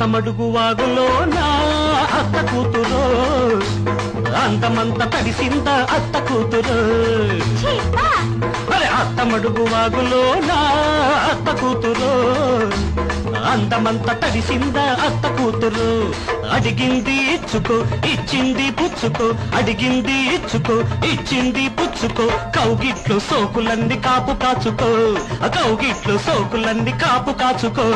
అత్తమడుగు వాగులో నా అత్త కూతురు అందమంత తడిసింద అత్త కూతురు అరే అత్తమడుగు వాగులో నా అత్త కూతురు అందమంత తడిసింద అత్త కూతురు అడిగింది ఇచ్చుకో ఇచ్చింది పుచ్చుకో అడిగింది ఇచ్చుకో ఇచ్చింది పుచ్చుకో కౌగిట్లు సోకులన్నీ కాపు కాచుకో కౌగిట్లు సోకులన్నీ కాపు కాచుకో